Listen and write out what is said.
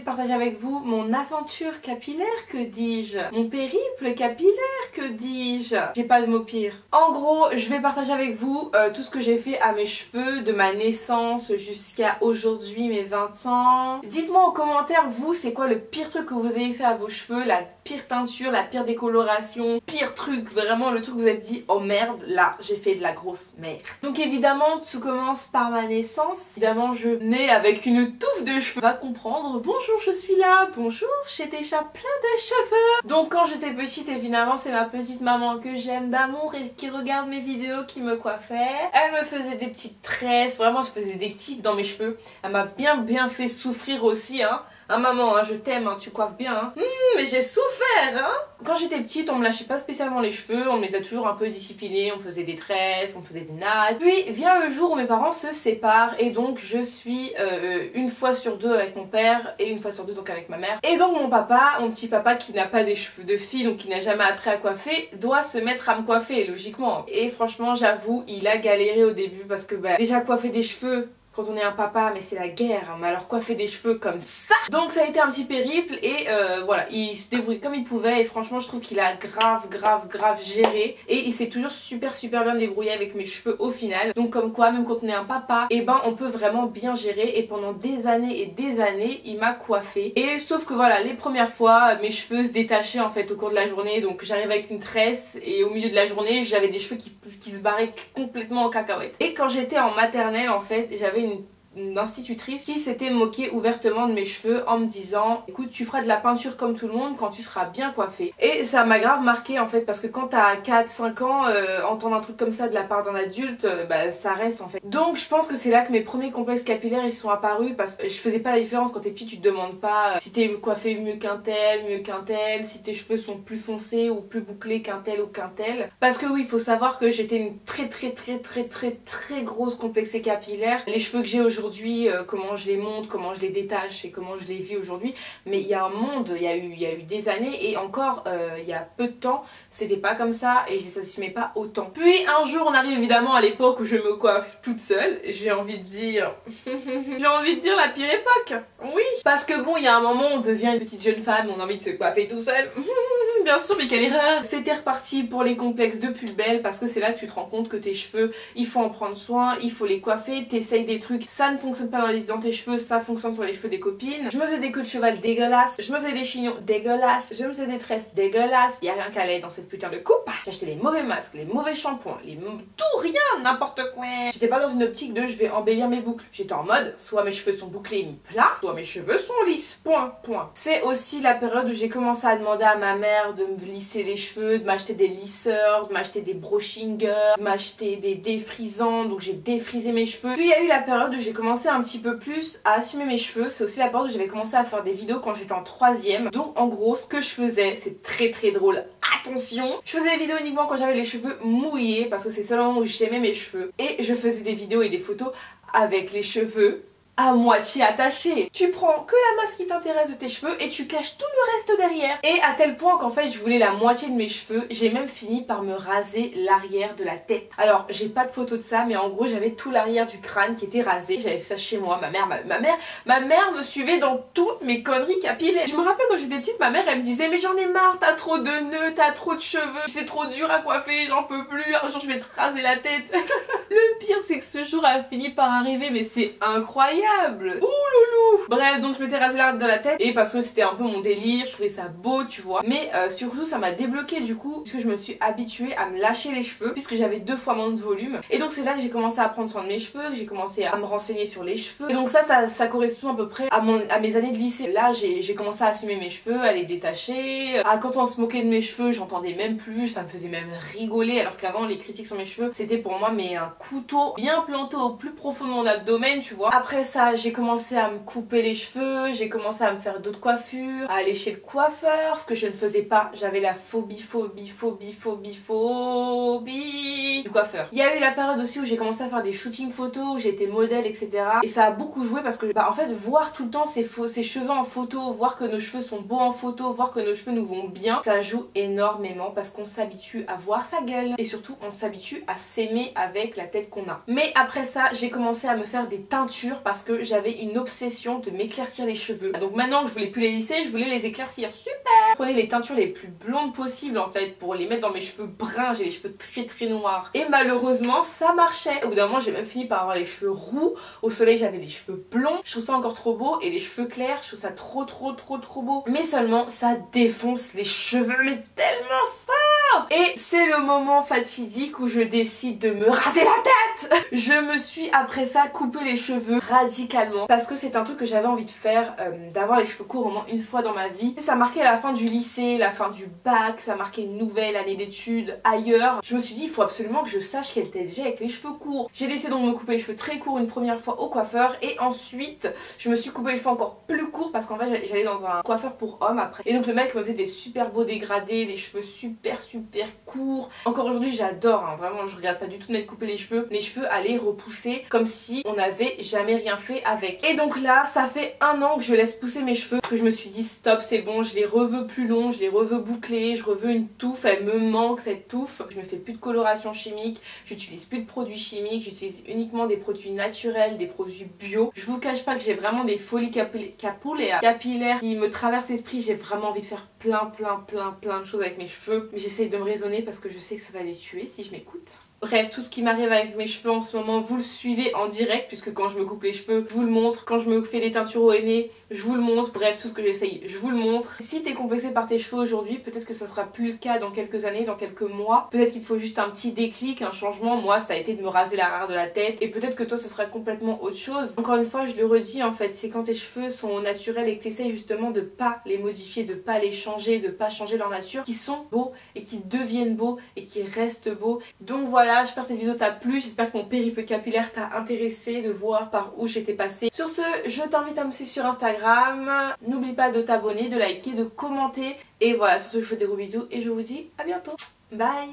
partager avec vous mon aventure capillaire, que dis-je, mon périple capillaire, que dis-je. J'ai pas de mots pires. En gros, je vais partager avec vous tout ce que j'ai fait à mes cheveux de ma naissance jusqu'à aujourd'hui, mes 20 ans. Dites-moi en commentaire, vous, c'est quoi le pire truc que vous avez fait à vos cheveux, la pire teinture, la pire décoloration, pire truc, vraiment le truc que vous êtes dit, oh merde, là, j'ai fait de la grosse merde. Donc évidemment, tout commence par ma naissance. Évidemment, je nais avec une touffe de cheveux. Va comprendre, bonjour, je suis là, bonjour, j'ai déjà plein de cheveux. Donc quand j'étais petite, évidemment, c'est ma petite maman que j'aime d'amour et qui regarde mes vidéos qui me coiffait. Elle me faisait des petites tresses, vraiment, je faisais des kiffs dans mes cheveux. Elle m'a bien fait souffrir aussi, hein. Hein maman, hein, je t'aime, hein, tu coiffes bien. Hein. Mais j'ai souffert, hein. Quand j'étais petite, on me lâchait pas spécialement les cheveux, on me les a toujours un peu disciplinés, on faisait des tresses, on faisait des nattes. Puis vient le jour où mes parents se séparent et donc je suis une fois sur deux avec mon père et une fois sur deux donc avec ma mère. Et donc mon papa, mon petit papa qui n'a pas des cheveux de fille, donc qui n'a jamais appris à coiffer, doit se mettre à me coiffer logiquement. Et franchement j'avoue, il a galéré au début parce que déjà coiffer des cheveux quand on est un papa, mais c'est la guerre, hein. Mais alors coiffer des cheveux comme ça. Donc ça a été un petit périple et voilà, il se débrouille comme il pouvait et franchement je trouve qu'il a grave géré et il s'est toujours super bien débrouillé avec mes cheveux au final. Donc comme quoi, même quand on est un papa, et ben on peut vraiment bien gérer et pendant des années et des années, il m'a coiffé. Et sauf que voilà, les premières fois, mes cheveux se détachaient en fait au cours de la journée, donc j'arrivais avec une tresse et au milieu de la journée, j'avais des cheveux qui se barraient complètement en cacahuète. Et quand j'étais en maternelle en fait, j'avais une institutrice qui s'était moquée ouvertement de mes cheveux en me disant écoute, tu feras de la peinture comme tout le monde quand tu seras bien coiffée. Et ça m'a grave marqué en fait parce que quand t'as 4-5 ans, entendre un truc comme ça de la part d'un adulte, ça reste en fait. Donc je pense que c'est là que mes premiers complexes capillaires ils sont apparus parce que je faisais pas la différence. Quand t'es petit tu te demandes pas si t'es coiffé mieux qu'un tel, si tes cheveux sont plus foncés ou plus bouclés qu'un tel ou qu'un tel. Parce que oui, il faut savoir que j'étais une très grosse complexée capillaire. Les cheveux que j'ai aujourd'hui, comment je les monte, comment je les détache et comment je les vis aujourd'hui, mais il y a un monde, il y a eu des années et encore il y a peu de temps c'était pas comme ça et ça s'assumait pas autant. Puis un jour on arrive évidemment à l'époque où je me coiffe toute seule, j'ai envie de dire j'ai envie de dire la pire époque, oui, parce que bon, il y a un moment on devient une petite jeune femme, on a envie de se coiffer tout seul. Bien sûr, mais quelle erreur! C'était reparti pour les complexes de plus belle parce que c'est là que tu te rends compte que tes cheveux, il faut en prendre soin, il faut les coiffer, t'essayes des trucs, ça ne fonctionne pas dans tes cheveux, ça fonctionne sur les cheveux des copines. Je me faisais des queues de cheval dégueulasses, je me faisais des chignons dégueulasses, je me faisais des tresses dégueulasses, y a rien qu'à aller dans cette putain de coupe. J'achetais les mauvais masques, les mauvais shampoings, tout, rien, n'importe quoi. J'étais pas dans une optique de je vais embellir mes boucles, j'étais en mode soit mes cheveux sont bouclés mais plats, soit mes cheveux sont lisses, point. C'est aussi la période où j'ai commencé à demander à ma mère de me lisser les cheveux, de m'acheter des lisseurs, de m'acheter des brushingers, de m'acheter des défrisants, donc j'ai défrisé mes cheveux. Puis il y a eu la période où j'ai commencé un petit peu plus à assumer mes cheveux, c'est aussi la période où j'avais commencé à faire des vidéos quand j'étais en 3ème. Donc en gros ce que je faisais, c'est très drôle, attention, je faisais des vidéos uniquement quand j'avais les cheveux mouillés parce que c'est seulement où j'aimais mes cheveux et je faisais des vidéos et des photos avec les cheveux à moitié attaché. Tu prends que la masse qui t'intéresse de tes cheveux et tu caches tout le reste derrière. Et à tel point qu'en fait je voulais la moitié de mes cheveux, j'ai même fini par me raser l'arrière de la tête. Alors j'ai pas de photo de ça mais en gros j'avais tout l'arrière du crâne qui était rasé. J'avais fait ça chez moi, ma mère me suivait dans toutes mes conneries capillaires. Je me rappelle quand j'étais petite, ma mère elle me disait mais j'en ai marre, t'as trop de nœuds, t'as trop de cheveux, c'est trop dur à coiffer, j'en peux plus, un jour je vais te raser la tête. Le pire c'est que ce jour a fini par arriver mais c'est incroyable. Ouh loulou. Bref, donc je m'étais rasé l'arrière de la tête et parce que c'était un peu mon délire, je trouvais ça beau, tu vois. Mais surtout ça m'a débloqué du coup parce que je me suis habituée à me lâcher les cheveux puisque j'avais 2 fois moins de volume. Et donc c'est là que j'ai commencé à prendre soin de mes cheveux, que j'ai commencé à me renseigner sur les cheveux. Et donc ça correspond à peu près à mes années de lycée. Là j'ai commencé à assumer mes cheveux, à les détacher. Quand on se moquait de mes cheveux, j'entendais même plus, ça me faisait même rigoler alors qu'avant les critiques sur mes cheveux c'était pour moi mais un couteau bien planté au plus profond de mon abdomen, tu vois. Après ça j'ai commencé à me couper les cheveux, j'ai commencé à me faire d'autres coiffures, à aller chez le coiffeur, ce que je ne faisais pas, j'avais la phobie du coiffeur. Il y a eu la période aussi où j'ai commencé à faire des shootings photos, où j'ai été modèle etc. Et ça a beaucoup joué parce que en fait voir tout le temps ces cheveux en photo, voir que nos cheveux sont beaux en photo, voir que nos cheveux nous vont bien, ça joue énormément parce qu'on s'habitue à voir sa gueule et surtout on s'habitue à s'aimer avec la tête qu'on a. Mais après ça, j'ai commencé à me faire des teintures parce que j'avais une obsession de m'éclaircir les cheveux. Donc maintenant que je voulais plus les lisser, je voulais les éclaircir. Super! Je prenais les teintures les plus blondes possibles en fait pour les mettre dans mes cheveux bruns. J'ai les cheveux très noirs. Et malheureusement, ça marchait. Au bout d'un moment, j'ai même fini par avoir les cheveux roux. Au soleil, j'avais les cheveux blonds. Je trouve ça encore trop beau. Et les cheveux clairs, je trouve ça trop beau. Mais seulement, ça défonce les cheveux, mais tellement fort! Et c'est le moment fatidique où je décide de me raser la tête. Je me suis après ça coupé les cheveux radicalement parce que c'est un truc que j'avais envie de faire, d'avoir les cheveux courts au moins une fois dans ma vie. Ça marquait la fin du lycée, la fin du bac, ça marquait une nouvelle année d'études ailleurs. Je me suis dit il faut absolument que je sache quelle tête j'ai avec les cheveux courts. J'ai décidé donc de me couper les cheveux très courts une première fois au coiffeur et ensuite je me suis coupé les cheveux encore plus courts parce qu'en fait j'allais dans un coiffeur pour hommes après. Et donc le mec me faisait des super beaux dégradés, des cheveux super courts. Encore aujourd'hui j'adore, hein, vraiment je regarde pas du tout de m'être coupé les cheveux allaient repousser comme si on n'avait jamais rien fait avec. Et donc là ça fait 1 an que je laisse pousser mes cheveux, que je me suis dit stop c'est bon, je les reveux plus longs, je les reveux bouclés, je reveux une touffe, elle me manque cette touffe. Je me fais plus de coloration chimique, j'utilise plus de produits chimiques, j'utilise uniquement des produits naturels, des produits bio. Je vous cache pas que j'ai vraiment des folies capillaires qui me traversent l'esprit, j'ai vraiment envie de faire plein de choses avec mes cheveux, mais j'essaye de me raisonner parce que je sais que ça va les tuer si je m'écoute. Bref, tout ce qui m'arrive avec mes cheveux en ce moment, vous le suivez en direct puisque quand je me coupe les cheveux, je vous le montre. Quand je me fais des teintures au henné, je vous le montre. Bref, tout ce que j'essaye, je vous le montre. Si t'es complexé par tes cheveux aujourd'hui, peut-être que ça sera plus le cas dans quelques années, dans quelques mois. Peut-être qu'il te faut juste un petit déclic, un changement. Moi, ça a été de me raser l'arrière de la tête et peut-être que toi, ce sera complètement autre chose. Encore une fois, je le redis en fait, c'est quand tes cheveux sont naturels et que t'essayes justement de pas les modifier, de pas les changer, de pas changer leur nature, qui sont beaux et qui deviennent beaux et qui restent beaux. Donc voilà, j'espère que cette vidéo t'a plu, j'espère que mon périple capillaire t'a intéressé, de voir par où j'étais passée. Sur ce, je t'invite à me suivre sur Instagram, n'oublie pas de t'abonner, de liker, de commenter. Et voilà, sur ce, je vous fais des gros bisous et je vous dis à bientôt. Bye!